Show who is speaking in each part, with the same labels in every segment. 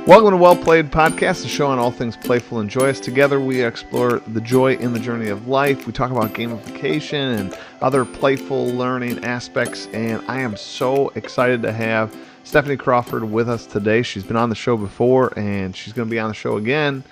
Speaker 1: Welcome to Well Played Podcast, a show on all things playful and joyous. Together we explore the joy in the journey of life. We talk about gamification and other playful learning aspects, and I am so excited to have Stefanie Crawford with us today. She's been on the show before, and she's going to be on the show again.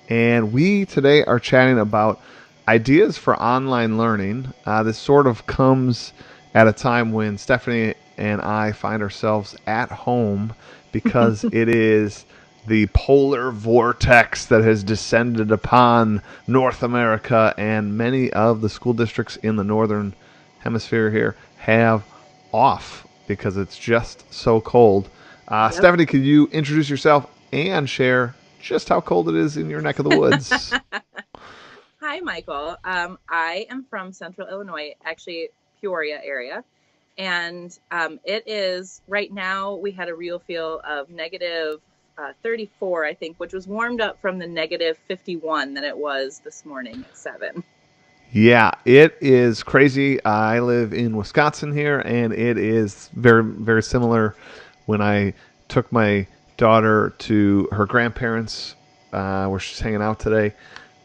Speaker 1: And we today are chatting about ideas for online learning. This sort of comes at a time when Stefanie and I find ourselves at home because it is the polar vortex that has descended upon North America, and many of the school districts in the northern hemisphere here have off because it's just so cold. Stefanie, could you introduce yourself and share just how cold it is in your neck of the woods?
Speaker 2: Hi, Michael. I am from Central Illinois, actually Peoria area. And it is, right now, we had a real feel of negative 34, I think, which was warmed up from the negative 51 that it was this morning at 7.
Speaker 1: Yeah, it is crazy. I live in Wisconsin here, and it is very, very similar. When I took my daughter to her grandparents, where she's hanging out today,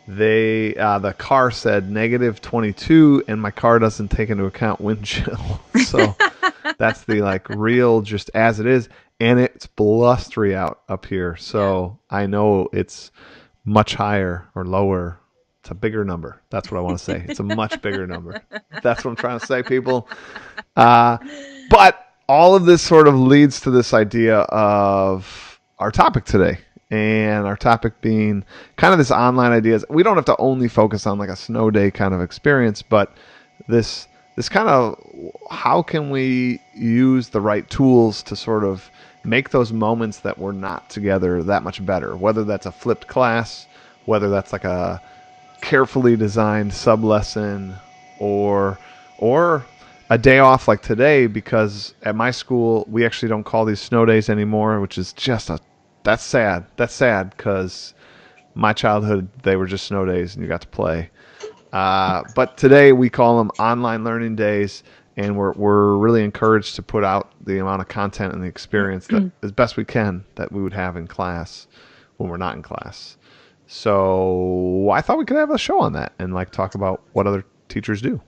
Speaker 1: the car said negative 22, and my car doesn't take into account wind chill. So that's the real just as it is. And it's blustery out up here. So I know it's much higher or lower. It's a bigger number. That's what I want to say. It's a much bigger number. That's what I'm trying to say, people. But all of this sort of leads to this idea of our topic today. And our topic being kind of this online ideas. We don't have to only focus on like a snow day kind of experience, but this kind of how can we use the right tools to sort of make those moments that we're not together that much better, whether that's a flipped class, whether that's like a carefully designed sub lesson, or a day off like today, because at my school we actually don't call these snow days anymore, which is just that's sad because my childhood they were just snow days and you got to play. But today we call them online learning days, and we're really encouraged to put out the amount of content and the experience that as best we can that we would have in class when we're not in class. So I thought we could have a show on that and talk about what other teachers do.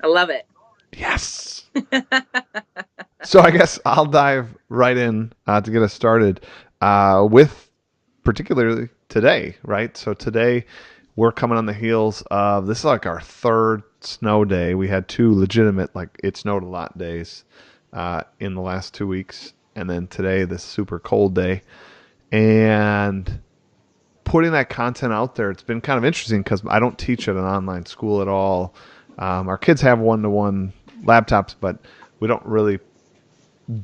Speaker 2: I love it.
Speaker 1: Yes. So I guess I'll dive right in to get us started with particularly today, right? So today we're coming on the heels of, this is like our third snow day. We had two legitimate, it snowed a lot days in the last 2 weeks. And then today, this super cold day. And putting that content out there, it's been kind of interesting because I don't teach at an online school at all. Our kids have one-to-one laptops, but we don't really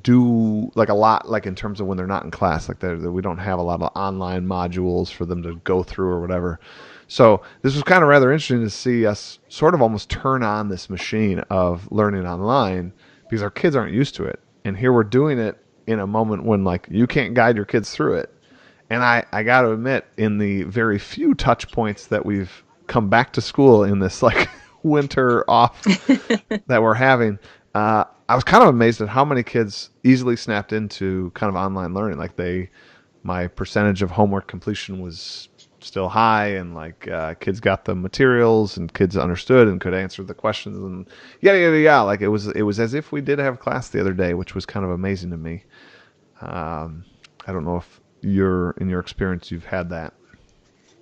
Speaker 1: do a lot in terms of when they're not in class. We don't have a lot of online modules for them to go through or whatever. So this was kind of rather interesting to see us sort of almost turn on this machine of learning online because our kids aren't used to it. And here we're doing it in a moment when you can't guide your kids through it. And I got to admit, in the very few touch points that we've come back to school in this winter off that we're having, I was kind of amazed at how many kids easily snapped into kind of online learning. My percentage of homework completion was still high, and kids got the materials and kids understood and could answer the questions and yada yada yada. It was as if we did have class the other day, which was kind of amazing to me. I don't know if in your experience you've had that.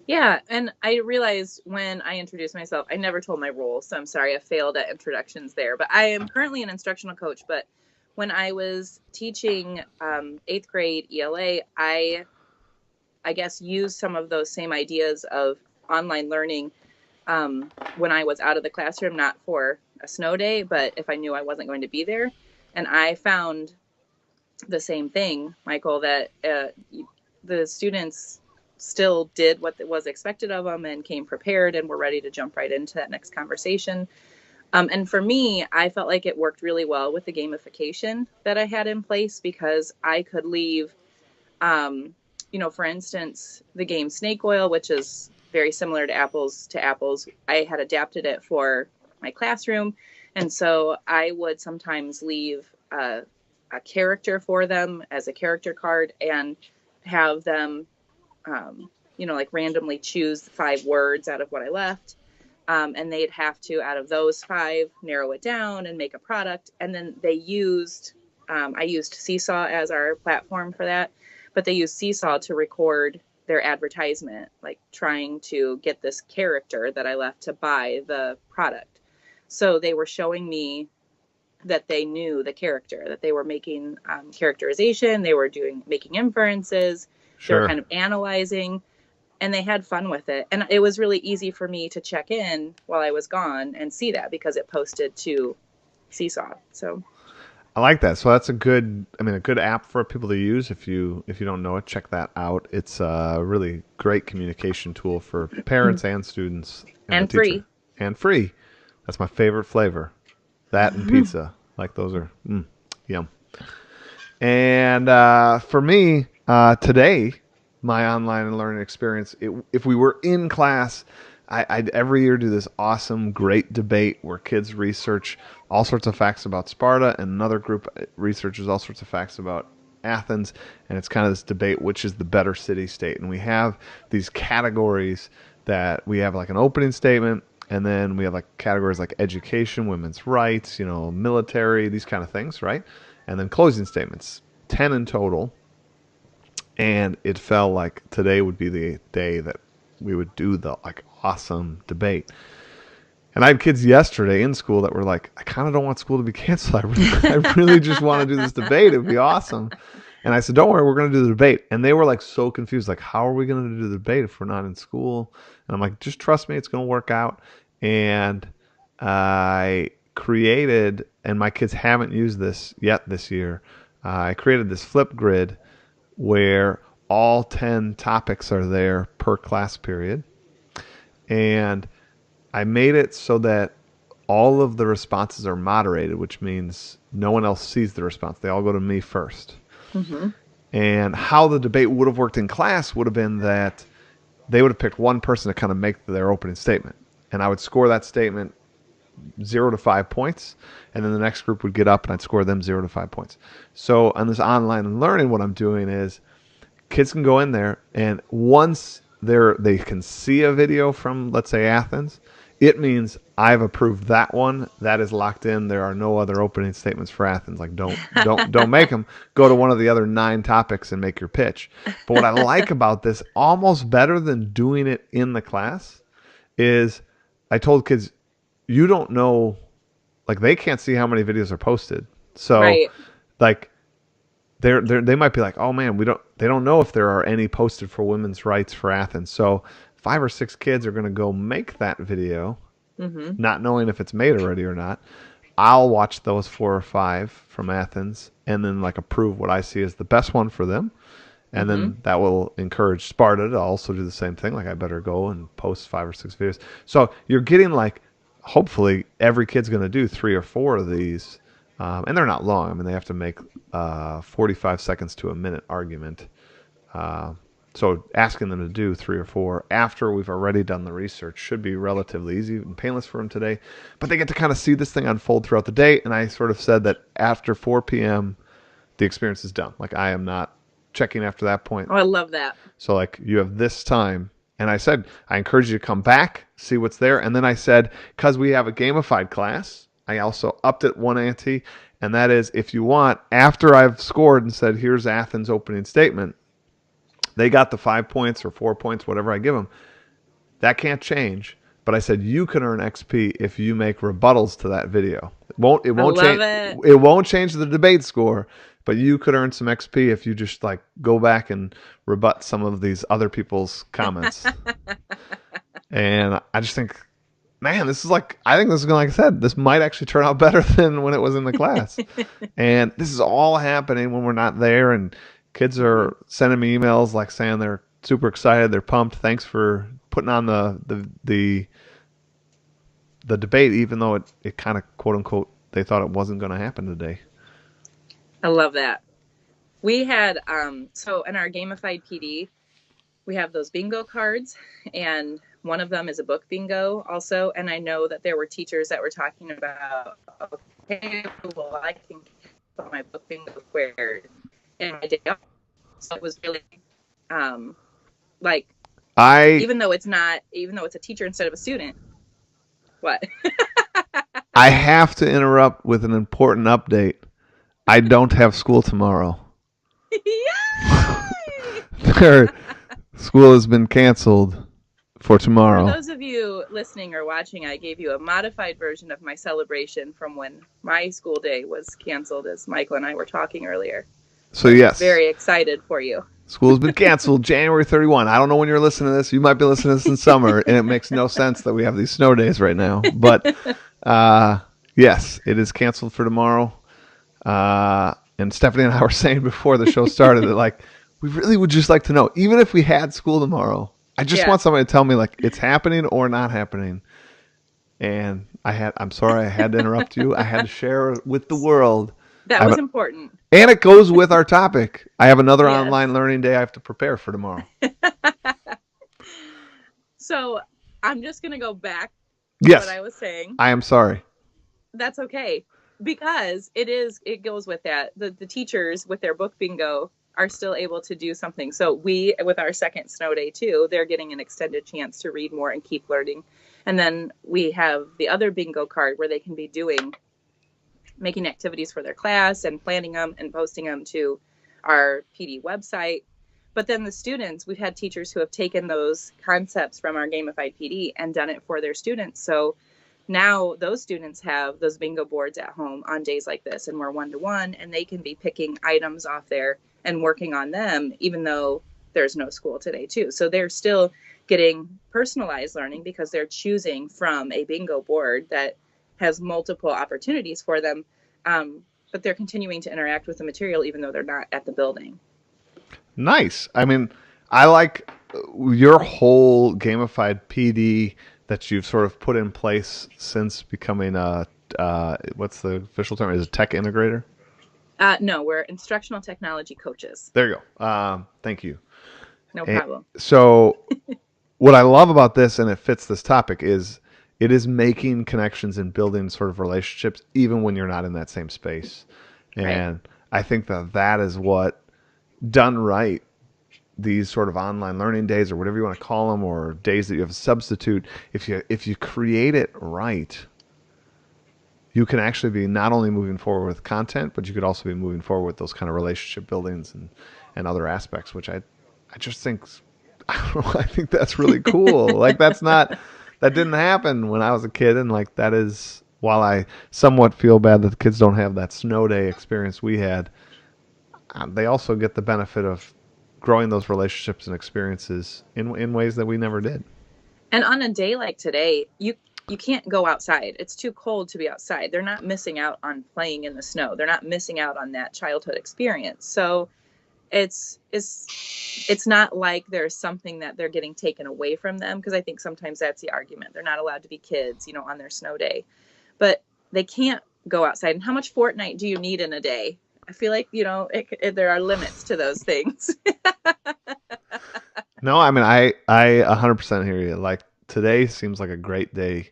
Speaker 2: Yeah, and I realized when I introduced myself, I never told my role, so I'm sorry I failed at introductions there. But I am currently an instructional coach, but when I was teaching 8th grade ELA, I guess used some of those same ideas of online learning when I was out of the classroom, not for a snow day, but if I knew I wasn't going to be there. And I found the same thing, Michael, that the students still did what was expected of them and came prepared and were ready to jump right into that next conversation. And for me, I felt like it worked really well with the gamification that I had in place, because I could leave, for instance, the game Snake Oil, which is very similar to Apples to Apples. I had adapted it for my classroom. And so I would sometimes leave a character for them as a character card, and have them, like randomly choose 5 words out of what I left. And they'd have to, out of those 5, narrow it down and make a product. And then I used Seesaw as our platform for that, but they used Seesaw to record their advertisement, like trying to get this character that I left to buy the product. So they were showing me that they knew the character, that they were making characterization, they were making inferences, they were
Speaker 1: Sure.
Speaker 2: kind of analyzing, and they had fun with it. And it was really easy for me to check in while I was gone and see that because it posted to Seesaw. So
Speaker 1: I like that. So that's a good app for people to use. If you don't know it, check that out. It's a really great communication tool for parents and students and the
Speaker 2: and
Speaker 1: teacher.
Speaker 2: free.
Speaker 1: And free. That's my favorite flavor. That and pizza. Like those are yum. And for me, today, my online learning experience, if we were in class, I'd every year do this awesome, great debate where kids research all sorts of facts about Sparta, and another group researches all sorts of facts about Athens, and it's kind of this debate which is the better city state. And we have these categories that we have like an opening statement, and then we have like categories like education, women's rights, military, these kind of things, right? And then closing statements, 10 in total. And it felt like today would be the day that we would do the like awesome debate. And I had kids yesterday in school that were like, I kind of don't want school to be canceled. I really just want to do this debate. It would be awesome. And I said, don't worry, we're going to do the debate. And they were like so confused, like, how are we going to do the debate if we're not in school? And I'm like, just trust me, it's going to work out. And I created, and my kids haven't used this yet this year, I created this flip grid where all 10 topics are there per class period. And I made it so that all of the responses are moderated, which means no one else sees the response. They all go to me first.
Speaker 2: Mm-hmm.
Speaker 1: And how the debate would have worked in class would have been that they would have picked one person to kind of make their opening statement. And I would score that statement 0 to 5 points. And then the next group would get up and I'd score them 0 to 5 points. So on this online learning, what I'm doing is kids can go in there, and once they can see a video from, let's say, Athens, it means I've approved that one. That is locked in. There are no other opening statements for Athens. Like don't make them. Go to one of the other 9 topics and make your pitch. But what I like about this, almost better than doing it in the class, is I told kids, you don't know, like they can't see how many videos are posted. So
Speaker 2: Right.
Speaker 1: like they might be like, oh man, they don't know if there are any posted for women's rights for Athens. So 5 or 6 kids are going to go make that video,
Speaker 2: Mm-hmm.
Speaker 1: not knowing if it's made already or not. I'll watch those 4 or 5 from Athens and then like approve what I see as the best one for them. And
Speaker 2: Mm-hmm.
Speaker 1: then that will encourage Sparta to also do the same thing. Like I better go and post 5 or 6 videos. So you're getting like, hopefully every kid's going to do 3 or 4 of these. And they're not long. I mean, they have to make 45 seconds to a minute argument. So asking them to do 3 or 4 after we've already done the research should be relatively easy and painless for them today. But they get to kind of see this thing unfold throughout the day. And I sort of said that after 4 p.m., the experience is done. Like I am not checking after that point.
Speaker 2: Oh, I love that.
Speaker 1: So like you have this time. And I said, I encourage you to come back, see what's there. And then I said, because we have a gamified class, I also upped it one ante. And that is, if you want, after I've scored and said, here's Athens' opening statement, they got the 5 points or 4 points, whatever I give them. That can't change. But I said, you can earn XP if you make rebuttals to that video. It
Speaker 2: I
Speaker 1: won't
Speaker 2: love
Speaker 1: change.
Speaker 2: it.
Speaker 1: It won't change the debate score, but you could earn some XP if you just like go back and rebut some of these other people's comments. And I just think, man, I think this is going, like I said, this might actually turn out better than when it was in the class. And this is all happening when we're not there. And kids are sending me emails like saying they're super excited, they're pumped. Thanks for putting on the debate, even though it kind of quote unquote they thought it wasn't going to happen today.
Speaker 2: I love that. We had so in our gamified PD, we have those bingo cards, and one of them is a book bingo also. And I know that there were teachers that were talking about, okay, well, I can put my book bingo squared in my day off. So it was really Um, like,
Speaker 1: I
Speaker 2: even though it's a teacher instead of a student. What?
Speaker 1: I have to interrupt with an important update. I don't have school tomorrow.
Speaker 2: Yay!
Speaker 1: School has been canceled for
Speaker 2: For
Speaker 1: tomorrow.
Speaker 2: those of you listening or watching, I gave you a modified version of my celebration from when my school day was canceled, as Michael and I were talking earlier.
Speaker 1: So
Speaker 2: So I'm
Speaker 1: yes,
Speaker 2: very excited for you.
Speaker 1: school's been canceled January 31. I don't know when you're listening to this. You might be listening to this in summer, and it makes no sense that we have these snow days right now. But yes, it is canceled for tomorrow. And Stephanie and I were saying before the show started that like we really would just like to know, even if we had school tomorrow, I just
Speaker 2: Yeah,
Speaker 1: want somebody to tell me like it's happening or not happening. And I'm sorry I had to interrupt you. I had to share with the world.
Speaker 2: that
Speaker 1: I have
Speaker 2: was
Speaker 1: a,
Speaker 2: important.
Speaker 1: and it goes with our topic. I have another
Speaker 2: Yes.
Speaker 1: online learning day I have to prepare for tomorrow.
Speaker 2: So I'm just going to go back to what
Speaker 1: Yes,
Speaker 2: I was saying.
Speaker 1: I am sorry.
Speaker 2: That's okay, because it goes with that. The teachers with their book bingo are still able to do something. So we, with our second snow day too, they're getting an extended chance to read more and keep learning. And then we have the other bingo card where they can be making activities for their class and planning them and posting them to our PD website. But then the students, we've had teachers who have taken those concepts from our gamified PD and done it for their students. So now those students have those bingo boards at home on days like this, and we're 1-to-1, and they can be picking items off there and working on them, even though there's no school today too. So they're still getting personalized learning because they're choosing from a bingo board that has multiple opportunities for them. But they're continuing to interact with the material even though they're not at the building.
Speaker 1: Nice. I mean, I like your whole gamified PD that you've sort of put in place since becoming a what's the official term? Is it tech integrator?
Speaker 2: No, we're instructional technology coaches.
Speaker 1: There you go. Thank you.
Speaker 2: No
Speaker 1: And
Speaker 2: problem.
Speaker 1: so, what I love about this, and it fits this topic, is it is making connections and building sort of relationships even when you're not in that same space.
Speaker 2: Right.
Speaker 1: And I think that that is what, done right, these sort of online learning days or whatever you want to call them, or days that you have a substitute, if you create it right, you can actually be not only moving forward with content, but you could also be moving forward with those kind of relationship buildings and other aspects, which I just think, I don't know, I think that's really cool. Like that didn't happen when I was a kid, and like that is, while I somewhat feel bad that the kids don't have that snow day experience we had, they also get the benefit of growing those relationships and experiences in ways that we never did.
Speaker 2: And on a day like today, you can't go outside. It's too cold to be outside. They're not missing out on playing in the snow. They're not missing out on that childhood experience. So it's not like there's something that they're getting taken away from them, because I think sometimes that's the argument. They're not allowed to be kids, on their snow day. But they can't go outside. And how much Fortnite do you need in a day? I feel like, there are limits to those things.
Speaker 1: No, I mean I 100% hear you. Like today seems like a great day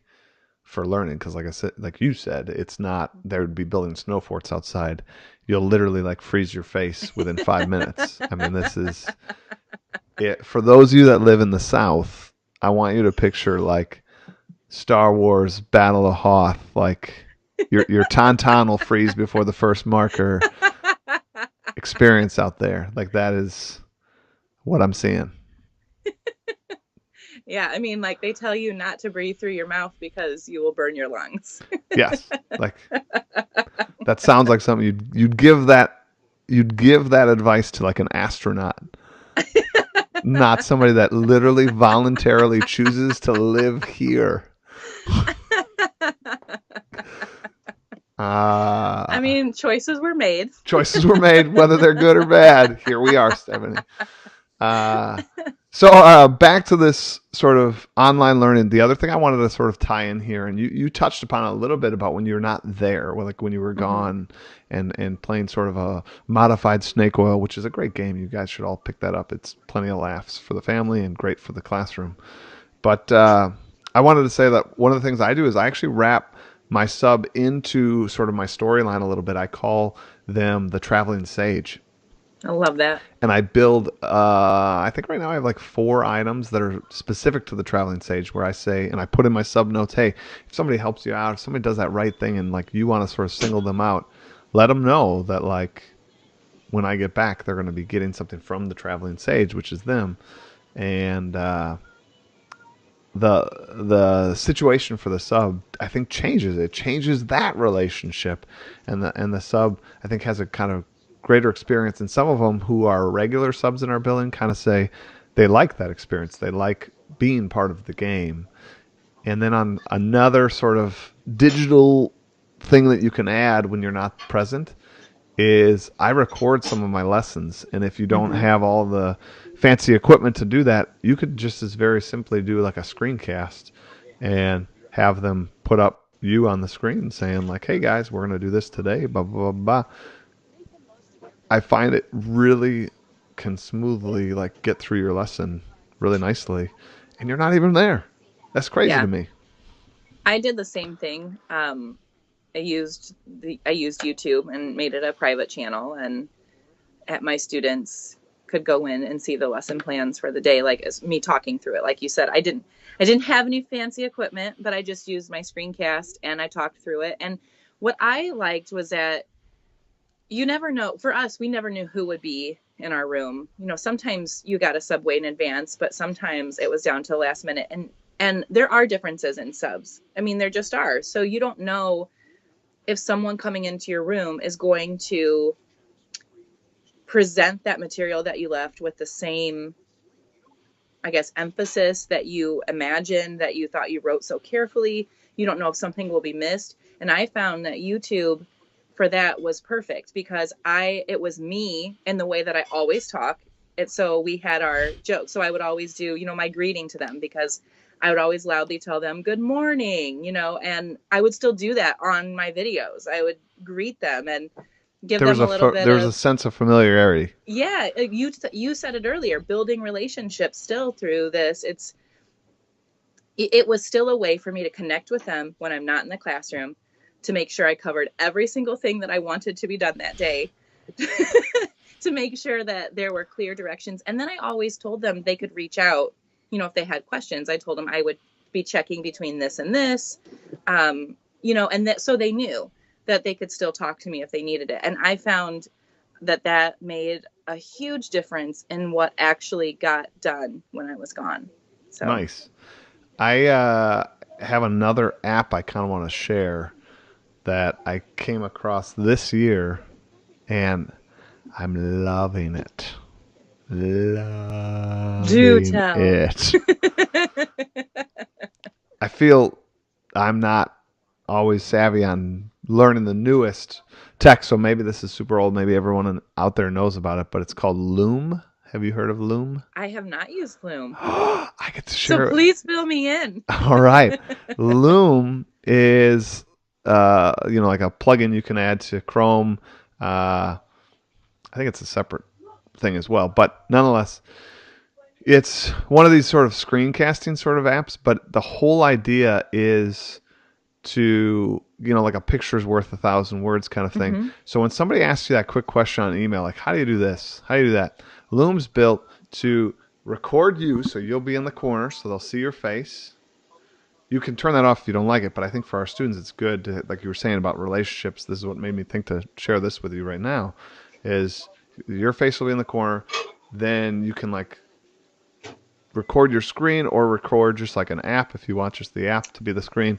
Speaker 1: for learning because, like I said, like you said, it's not there would be building snow forts outside. You'll literally like freeze your face within 5 minutes. I mean, this is it. For those of you that live in the South, I want you to picture like Star Wars Battle of Hoth, like your tauntaun will freeze before the first marker experience out there. Like that is what I'm seeing.
Speaker 2: Yeah, I mean, like they tell you not to breathe through your mouth because you will burn your lungs.
Speaker 1: Yes, like that sounds like something you'd give that advice to like an astronaut, not somebody that literally voluntarily chooses to live here.
Speaker 2: I mean, choices were made.
Speaker 1: Choices were made, whether they're good or bad. Here we are, Stephanie. So back to this sort of online learning. The other thing I wanted to sort of tie in here, and you touched upon it a little bit about when you're not there, like when you were gone and playing sort of a modified Snake Oil, which is a great game. You guys should all pick that up. It's plenty of laughs for the family and great for the classroom. But I wanted to say that one of the things I do is I actually wrap my sub into sort of my storyline a little bit. I call them the traveling sage.
Speaker 2: I love that.
Speaker 1: And I build. I think right now I have like 4 items that are specific to the traveling sage, where I say, and I put in my sub notes, hey, if somebody helps you out, if somebody does that right thing, and like you want to sort of single them out, let them know that like when I get back, they're going to be getting something from the traveling sage, which is them. And the situation for the sub, I think, changes. It changes that relationship, and the sub, I think, has a kind of greater experience. And some of them who are regular subs in our billing kind of say they like that experience. They like being part of the game. And then on another sort of digital thing that you can add when you're not present is I record some of my lessons, and if you don't
Speaker 2: Hmm.
Speaker 1: have all the fancy equipment to do that, you could just as very simply do like a screencast and have them put up you on the screen saying like, "Hey guys, we're going to do this today." Blah blah blah blah. I find it really can smoothly like get through your lesson really nicely, and you're not even there. That's crazy to
Speaker 2: Yeah,
Speaker 1: me.
Speaker 2: I did the same thing. I used YouTube and made it a private channel, and at my students could go in and see the lesson plans for the day, like as me talking through it. Like you said, I didn't have any fancy equipment, but I just used my screencast and I talked through it. And what I liked was that you never know. For us, we never knew who would be in our room. Sometimes you got a subway in advance, but sometimes it was down to the last minute. And there are differences in subs. I mean, there just are. So you don't know if someone coming into your room is going to present that material that you left with the same, I guess, emphasis that you imagined, that you thought you wrote so carefully. You don't know if something will be missed. And I found that YouTube for that was perfect because it was me in the way that I always talk. And so we had our jokes. So I would always do, my greeting to them because I would always loudly tell them good morning, and I would still do that on my videos. I would greet them and give them a little bit
Speaker 1: There was a
Speaker 2: of,
Speaker 1: sense of familiarity.
Speaker 2: yeah, you said it earlier, building relationships still through this. It was still a way for me to connect with them when I'm not in the classroom, to make sure I covered every single thing that I wanted to be done that day, to make sure that there were clear directions. And then I always told them they could reach out, if they had questions. I told them I would be checking between this and this, and that, so they knew that they could still talk to me if they needed it. And I found that made a huge difference in what actually got done when I was gone. So
Speaker 1: Nice. I have another app I kind of want to share that I came across this year, and I'm loving it.
Speaker 2: do
Speaker 1: Loving
Speaker 2: tell.
Speaker 1: it. I feel I'm not always savvy on learning the newest tech, so maybe this is super old. Maybe out there knows about it, but it's called Loom. Have you heard of Loom?
Speaker 2: I have not used Bloom.
Speaker 1: I get to
Speaker 2: So
Speaker 1: share it.
Speaker 2: please fill me in.
Speaker 1: All right. Loom is like a plugin you can add to Chrome. I think it's a separate thing as well, but nonetheless, it's one of these sort of screencasting sort of apps. But the whole idea is to like a picture's worth 1,000 words kind of thing.
Speaker 2: Hmm.
Speaker 1: So when somebody asks you that quick question on email, like how do you do this, how do you do that, Loom's built to record you, so you'll be in the corner, so they'll see your face. You can turn that off if you don't like it, but I think for our students it's good to, like you were saying about relationships, this is what made me think to share this with you right now, is your face will be in the corner, then you can like record your screen or record just like an app if you want just the app to be the screen.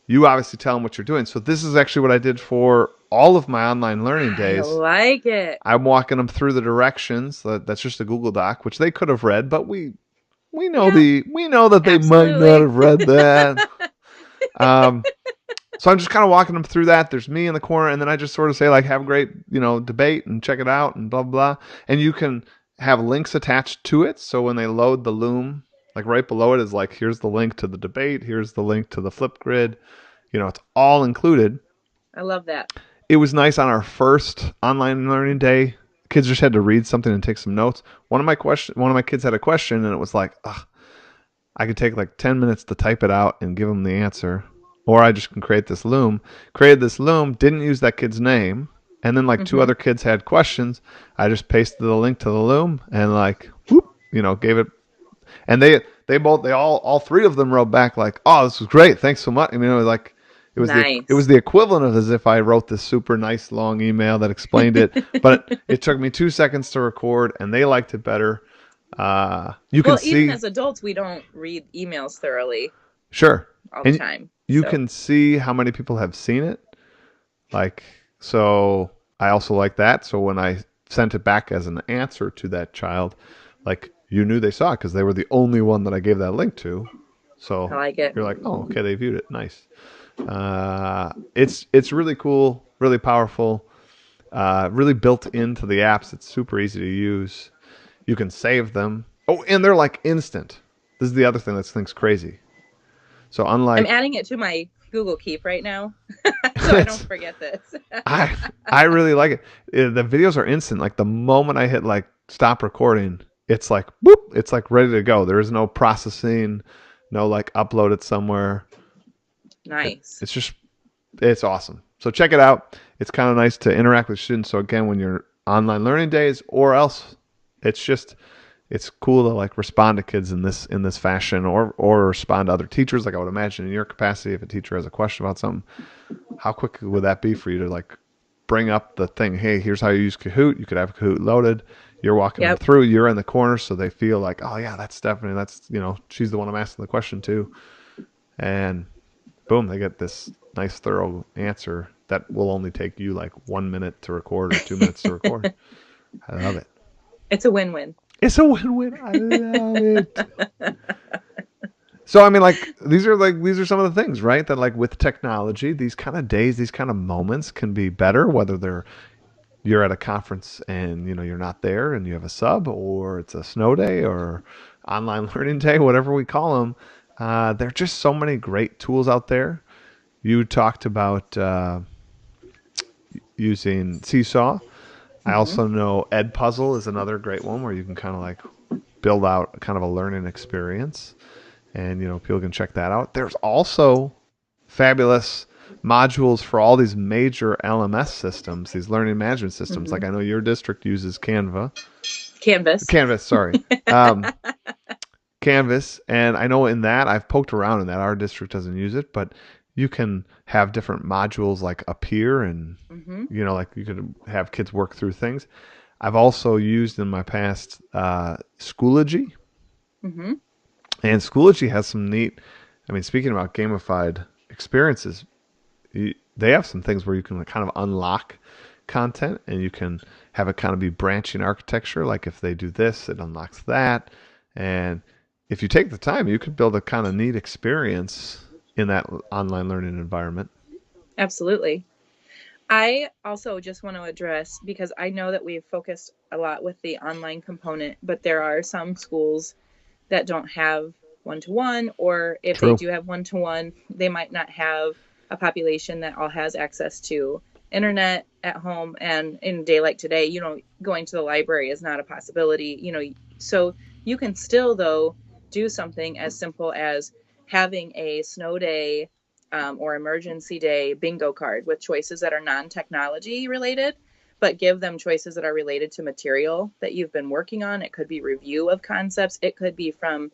Speaker 1: You obviously tell them what you're doing. So this is actually what I did for all of my online learning
Speaker 2: I
Speaker 1: days.
Speaker 2: like it.
Speaker 1: I'm walking them through the directions. That's just a Google Doc, which they could have read, but
Speaker 2: Yeah,
Speaker 1: we know that they might not
Speaker 2: absolutely.
Speaker 1: have read that. Um, so I'm just kind of walking them through that. There's me in the corner, and then I just sort of say like, "Have a great debate and check it out," and blah blah blah. And you can have links attached to it. So when they load the Loom, like right below it is like, here's the link to the debate, here's the link to the flip grid. It's all included.
Speaker 2: I love that.
Speaker 1: It was nice on our first online learning day. Kids just had to read something and take some notes. One of my kids had a question, and it was like, ugh, I could take like 10 minutes to type it out and give them the answer, or I just can create this Loom. Created this Loom, didn't use that kid's name, And then like two
Speaker 2: Mm-hmm.
Speaker 1: other kids had questions. I just pasted the link to the Loom and like whoop, gave it. And they all three of them wrote back like, "Oh, this was great. Thanks so much." I mean, it was like it was
Speaker 2: Nice.
Speaker 1: the equivalent of as if I wrote this super nice long email that explained it, but it took me 2 seconds to record, and they liked it better. You can
Speaker 2: Well, even
Speaker 1: see,
Speaker 2: as adults, we don't read emails thoroughly
Speaker 1: sure,
Speaker 2: all the
Speaker 1: and
Speaker 2: time.
Speaker 1: you
Speaker 2: So
Speaker 1: can see how many people have seen it. Like, so I also like that. So when I sent it back as an answer to that child, like you knew they saw it because they were the only one that I gave that link to.
Speaker 2: I
Speaker 1: So
Speaker 2: like it.
Speaker 1: you're like, oh, okay, they viewed it. Nice. It's really cool, really powerful, really built into the apps. It's super easy to use. You can save them. Oh, and they're like instant. This is the other thing that thing's crazy. So
Speaker 2: I'm
Speaker 1: unlike
Speaker 2: adding it to my Google Keep right now, so I don't
Speaker 1: it's
Speaker 2: forget this.
Speaker 1: I I really like it. The videos are instant. Like the moment I hit like stop recording, it's like boop, it's like ready to go. There is no processing, no like upload it somewhere.
Speaker 2: Nice.
Speaker 1: It's just it's awesome. So check it out. It's kind of nice to interact with students. So again, when you're online learning days or else it's just it's cool to like respond to kids in this fashion or respond to other teachers. Like I would imagine in your capacity, if a teacher has a question about something, how quick would that be for you to like bring up the thing? Hey, here's how you use Kahoot. You could have Kahoot loaded. You're walking them
Speaker 2: Yep.
Speaker 1: through. You're in the corner, so they feel like, oh yeah, that's Stephanie. That's she's the one I'm asking the question to, and boom, they get this nice, thorough answer that will only take you like 1 minute to record or 2 minutes to record. I love it.
Speaker 2: It's a win-win.
Speaker 1: It's a win-win. I love it. So I mean, like these are some of the things, right? That like with technology, these kind of days, these kind of moments can be better. Whether you're at a conference and you're not there and you have a sub, or it's a snow day or online learning day, whatever we call them. There are just so many great tools out there. You talked about using Seesaw. I
Speaker 2: Mm-hmm.
Speaker 1: also know Ed Puzzle is another great one where you can kind of like build out kind of a learning experience, and people can check that out. There's also fabulous modules for all these major LMS systems, these learning management systems.
Speaker 2: Mm-hmm.
Speaker 1: Like I know your district uses
Speaker 2: Canvas.
Speaker 1: Canvas, sorry, um, Canvas, and I know in that I've poked around in that. Our district doesn't use it, but you can have different modules like appear, and
Speaker 2: Mm-hmm.
Speaker 1: like you could have kids work through things. I've also used in my past Schoology,
Speaker 2: Mm-hmm.
Speaker 1: and Schoology has some neat. I mean, speaking about gamified experiences, they have some things where you can kind of unlock content, and you can have it kind of be branching architecture. Like if they do this, it unlocks that, and if you take the time, you could build a kind of neat experience in that online learning environment.
Speaker 2: Absolutely. I also just want to address, because I know that we've focused a lot with the online component, but there are some schools that don't have one-to-one, or if they
Speaker 1: True.
Speaker 2: do have one-to-one, they might not have a population that all has access to internet at home. And in a day like today, going to the library is not a possibility, so you can still, though, do something as simple as having a snow day, or emergency day bingo card with choices that are non-technology related, but give them choices that are related to material that you've been working on. It could be review of concepts. It could be from,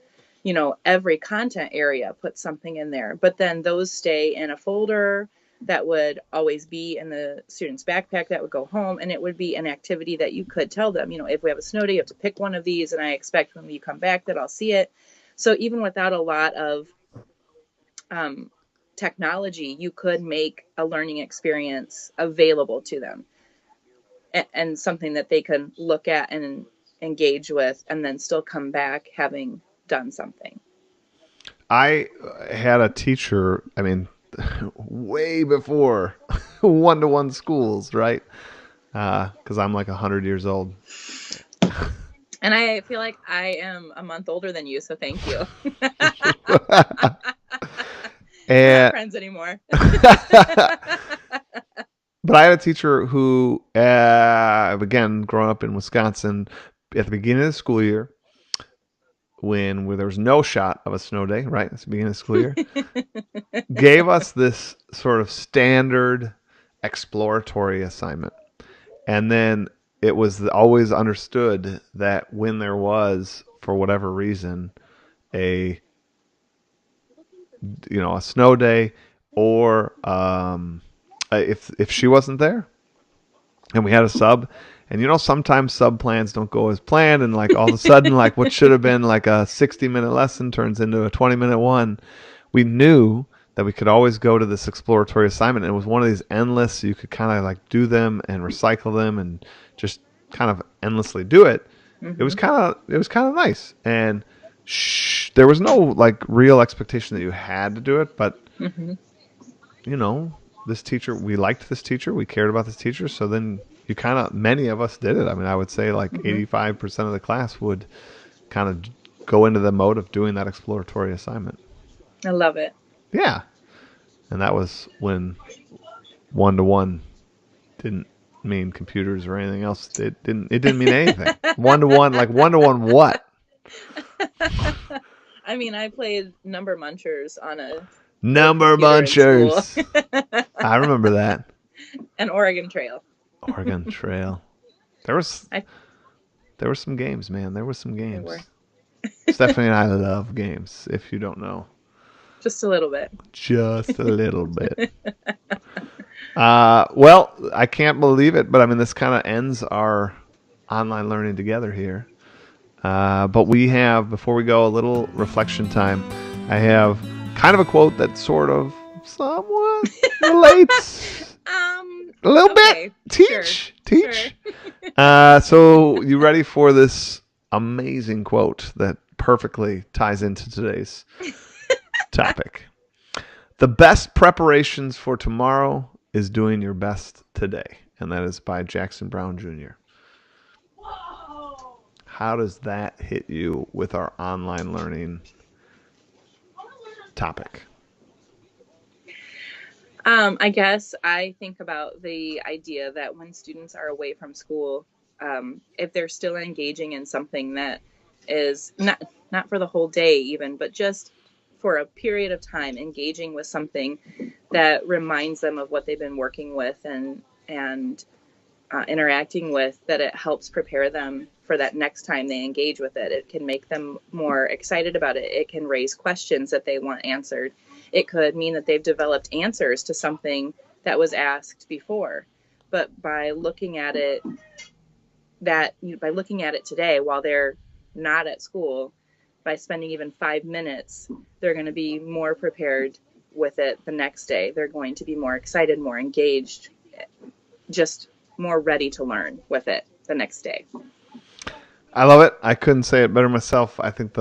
Speaker 2: every content area, put something in there. But then those stay in a folder that would always be in the student's backpack that would go home. And it would be an activity that you could tell them, if we have a snow day, you have to pick one of these. And I expect when you come back that I'll see it. So even without a lot of um, technology, you could make a learning experience available to them, and something that they can look at and engage with, and then still come back having done something.
Speaker 1: I had a teacher, I mean, way before one-to-one schools, right? Because I'm like 100 years old.
Speaker 2: And I feel like I am a month older than you, so thank you. We're not
Speaker 1: And
Speaker 2: friends anymore.
Speaker 1: but I had a teacher who, again, growing up in Wisconsin, at the beginning of the school year, when where there was no shot of a snow day, right? It's the beginning of the school year, gave us this sort of standard exploratory assignment. And then it was always understood that when there was, for whatever reason, a a snow day, or if she wasn't there and we had a sub, and sometimes sub plans don't go as planned, and like all of a sudden, like what should have been like a 60-minute lesson turns into a 20-minute one. We knew that we could always go to this exploratory assignment, and it was one of these endless, you could kind of like do them and recycle them and just kind of endlessly do it. It was kind of nice, and there was no like real expectation that you had to do it, but this teacher, we liked this teacher, we cared about this teacher, so then many of us did it. I mean, I would say like 85% of the class would kind of go into the mode of doing that exploratory assignment.
Speaker 2: I love it.
Speaker 1: Yeah. And that was when one-to-one didn't mean computers or anything else. It didn't mean anything. One-to-one, like one-to-one what?
Speaker 2: I mean, I played Number Munchers on a
Speaker 1: Number Munchers. I remember that.
Speaker 2: And Oregon Trail.
Speaker 1: Oregon Trail. There were some games, man. There were some games. Stephanie and I love games, if you don't know.
Speaker 2: Just a little bit.
Speaker 1: Just a little bit. Well, I can't believe it, but I mean, this kind of ends our online learning together here. But we have, before we go, a little reflection time. I have kind of a quote that sort of somewhat relates. A little bit. Teach. Sure. So you ready for this amazing quote that perfectly ties into today's topic? The best preparations for tomorrow is doing your best today. And that is by Jackson Brown Jr. Whoa. How does that hit you with our online learning topic?
Speaker 2: I guess I think about the idea that when students are away from school, if they're still engaging in something that is not for the whole day even, but just for a period of time, engaging with something that reminds them of what they've been working with and interacting with, that it helps prepare them for that next time they engage with it. It can make them more excited about it. It can raise questions that they want answered. It could mean that they've developed answers to something that was asked before. But by looking at it today while they're not at school, by spending even 5 minutes, they're going to be more prepared with it the next day. They're going to be more excited, more engaged, just more ready to learn with it the next day.
Speaker 1: I love it. I couldn't say it better myself. I think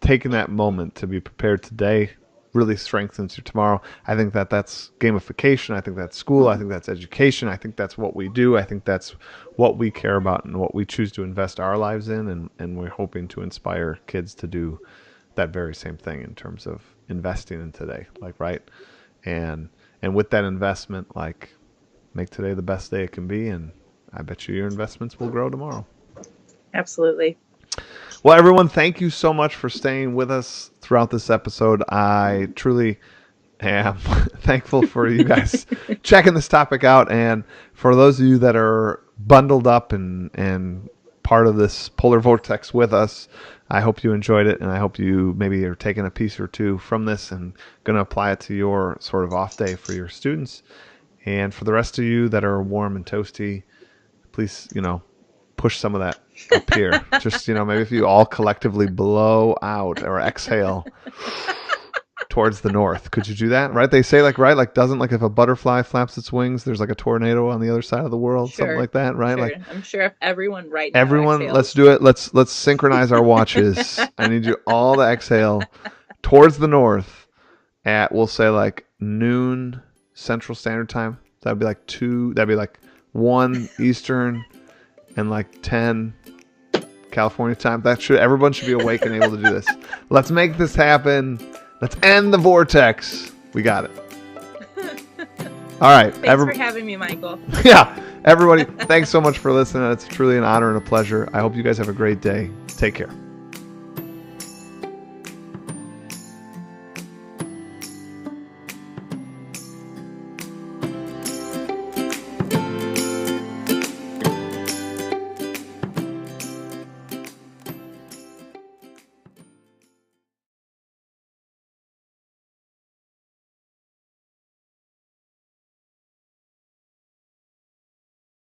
Speaker 1: taking that moment to be prepared today really strengthens your tomorrow. I think that's gamification. I think that's school. I think that's education. I think that's what we do. I think that's what we care about and what we choose to invest our lives in. And we're hoping to inspire kids to do that very same thing in terms of investing in today. Like, right. And with that investment, like, make today the best day it can be. And I bet you your investments will grow tomorrow.
Speaker 2: Absolutely.
Speaker 1: Well, everyone, thank you so much for staying with us throughout this episode. I truly am thankful for you guys checking this topic out. And for those of you that are bundled up and part of this polar vortex with us, I hope you enjoyed it. And I hope you maybe are taking a piece or two from this and going to apply it to your sort of off day for your students. And for the rest of you that are warm and toasty, please, push some of that up here. Just, maybe if you all collectively blow out or exhale towards the north. Could you do that? Right? They say like doesn't, like, if a butterfly flaps its wings, there's like a tornado on the other side of the world, something like that, right?
Speaker 2: Sure.
Speaker 1: Like,
Speaker 2: I'm sure if everyone right now exhales.
Speaker 1: Let's do it. Let's synchronize our watches. I need you all to exhale towards the north at, we'll say, like noon Central Standard Time. That'd be like 1 Eastern and like 10 California time. Everyone should be awake and able to do this. Let's make this happen. Let's end the vortex. We got it. All right.
Speaker 2: Thanks for having me, Michael.
Speaker 1: Yeah. Everybody, thanks so much for listening. It's truly an honor and a pleasure. I hope you guys have a great day. Take care.